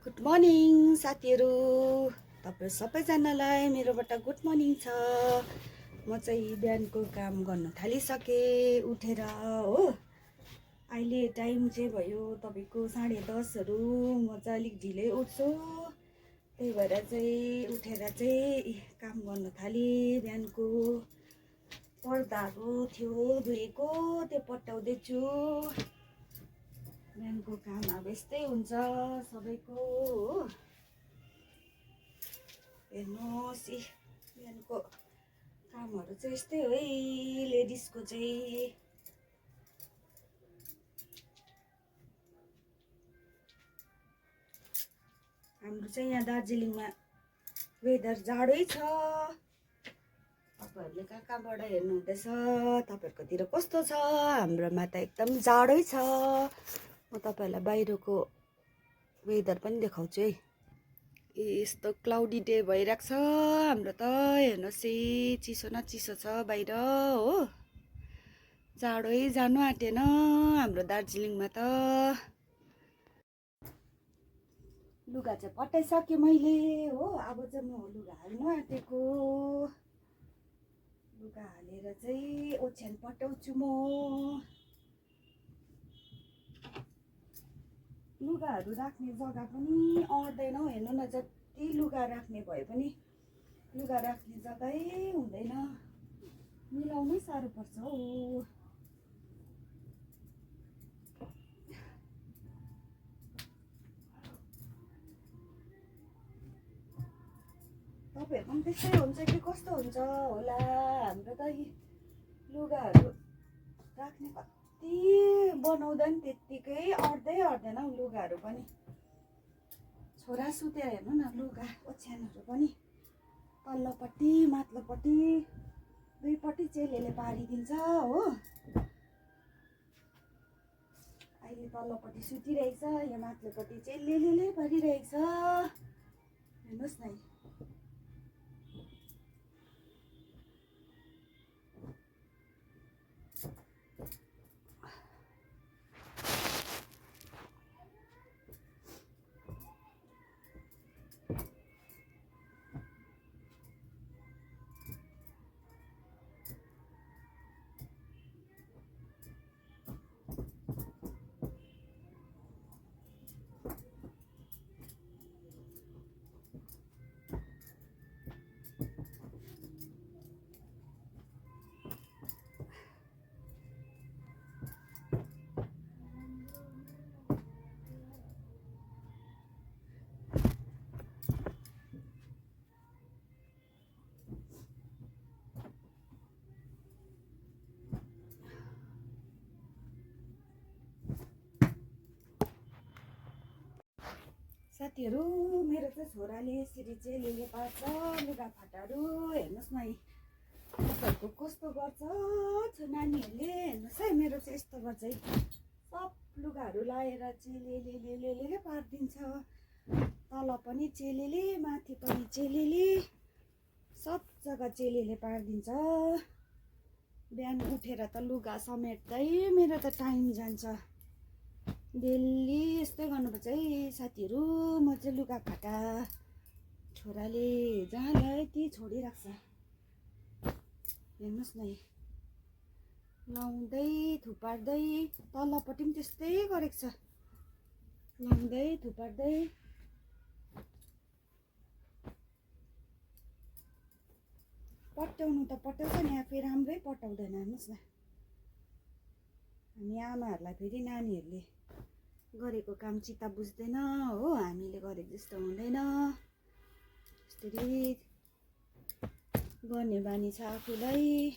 Good morning साथीहरू, तपाईँ सबैजनालाई मेरोबाट गुड मर्निङ छ। म चाहिँ बिहानको काम गर्न थालिसकेँ उठेर हो। अहिले टाइम चाहिँ भयो तपाईँको 10:30। म चाहिँ अलिक ढिलै उठ्छु, त्यही भएर चाहिँ उठेर चाहिँ काम गर्न थालेँ। बिहानको पर्दाहरू थियो धोएको, त्यो पट्याउँदैछु। बिहानको काम अब यस्तै हुन्छ सबैको हो। हेर्नुहोस् बिहानको कामहरू चाहिँ यस्तै हो है लेडिजको चाहिँ। हाम्रो चाहिँ यहाँ दार्जिलिङमा वेदर जाडै छ। तपाईँहरूले कहाँबाट हेर्नुहुँदैछ, तपाईँहरूकोतिर कस्तो छ? हाम्रोमा त एकदम जाडै छ। म तपाईँहरूलाई बाहिरको वेदर पनि देखाउँछु है। यस्तो क्लाउडी डे भइरहेको छ हाम्रो त। हेर्नुहोस् चिसो न चिसो छ बाहिर हो। जाडै जानु आँटेन हाम्रो दार्जिलिङमा त। लुगा चाहिँ पट्याइसकेँ मैले हो। अब चाहिँ म लुगा हाल्नु आँटेको। लुगा हालेर चाहिँ ओछ्यान पट्याउँछु म। लुगाहरू राख्ने जग्गा पनि अँट्दैन हौ। हेर्नु न, जति लुगा राख्ने भए पनि लुगा राख्ने जग्गै हुँदैन। मिलाउनै साह्रो पर्छ हौ। तपाईँहरूको पनि त्यस्तै हुन्छ कि कस्तो हुन्छ होला? हाम्रो त लुगाहरू राख्ने कति बनाउँदा नि त्यत्तिकै अट्दैन हौ लुगाहरू पनि। छोरा सुतेर हेर्नु न, लुगा ओछ्यानहरू पनि तल्लोपट्टि माथिल्लोपट्टि दुईपट्टि चेलीले पारिदिन्छ हो। अहिले तल्लोपट्टि सुतिरहेछ, यो माथिल्लोपट्टि चेलीले पारिरहेछ। हेर्नुहोस् न, साथीहरू, मेरो चाहिँ छोराले यसरी चेलीले पार्छ लुगाफाटाहरू। हेर्नुहोस् न, तपाईँहरूको कस्तो गर्छ नानीहरूले। हेर्नुहोस् है, मेरो चाहिँ यस्तो गर्छ है। सब लुगाहरू लाएर चेलीले पारिदिन्छ। तल पनि चेलीले, माथि पनि चेलीले, सब जग्गा चेलीले पारिदिन्छ। बिहान उठेर त लुगा समेट्दै मेरो त टाइम जान्छ। डेली यस्तै गर्नुपर्छ है साथीहरू। म चाहिँ लुगाफाटा छोराले जहाँलाई त्यही छोडिराख्छ। हेर्नुहोस् न, लाउँदै थुपार्दै, तल्लोपट्टि पनि त्यस्तै गरेको छ। लाउँदै थुपार्दै पट्याउनु त पट्याउँछ नि, आफै राम्रै पट्याउँदैन। हेर्नुहोस् न, हामी आमाहरूलाई फेरि नानीहरूले गरेको काम चित्त बुझ्दैन हो। हामीले गरेको जस्तो हुँदैन। यसरी गर्ने बानी छ आफूलाई।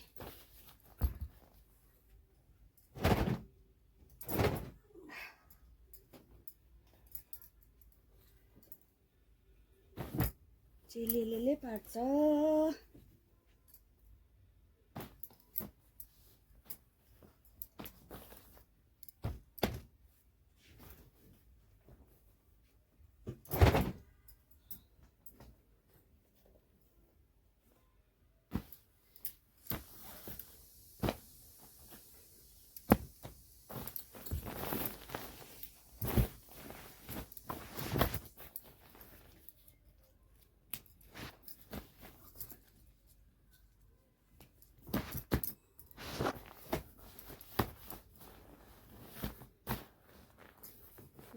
चेलीले पार्छ।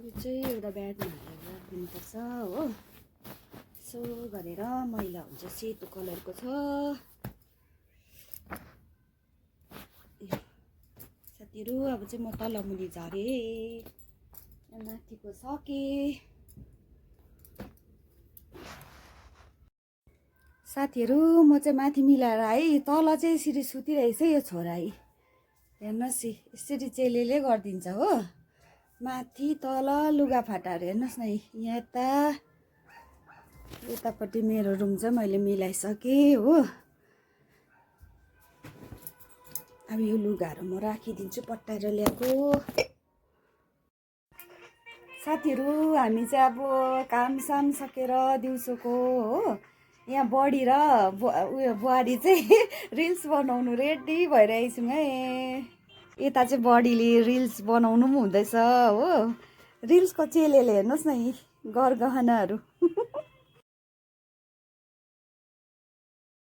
यो चाहिँ एउटा ब्यागमा हालेर राखिदिनुपर्छ हो, यसो गरेर मैला हुन्छ। सेतो कलरको छ। साथीहरू अब चाहिँ म तल मुनि झरेँ, माथिको सकेँ। साथीहरू म चाहिँ माथि मिलाएर है, तल चाहिँ यसरी सुतिरहेछ यो छोरा है। हेर्नुहोस् यसरी चेलेले गरिदिन्छ हो, माथि तल लुगाफाटाहरू हेर्नुहोस् न। यहाँ यतापट्टि मेरो रुम चाहिँ मैले मिलाइसकेँ हो। अब यो लुगाहरू म राखिदिन्छु पट्टाएर ल्याएको। साथीहरू हामी चाहिँ अब कामसाम सकेर दिउँसोको हो, यहाँ बडी र उयो बुहारी चाहिँ रिल्स बनाउनु रेडी भइरहेको छौँ है। यता चाहिँ बडीले रिल्स बनाउनु पनि हुँदैछ हो। रिल्सको चेलेले हेर्नुहोस् न यी गरगहनाहरू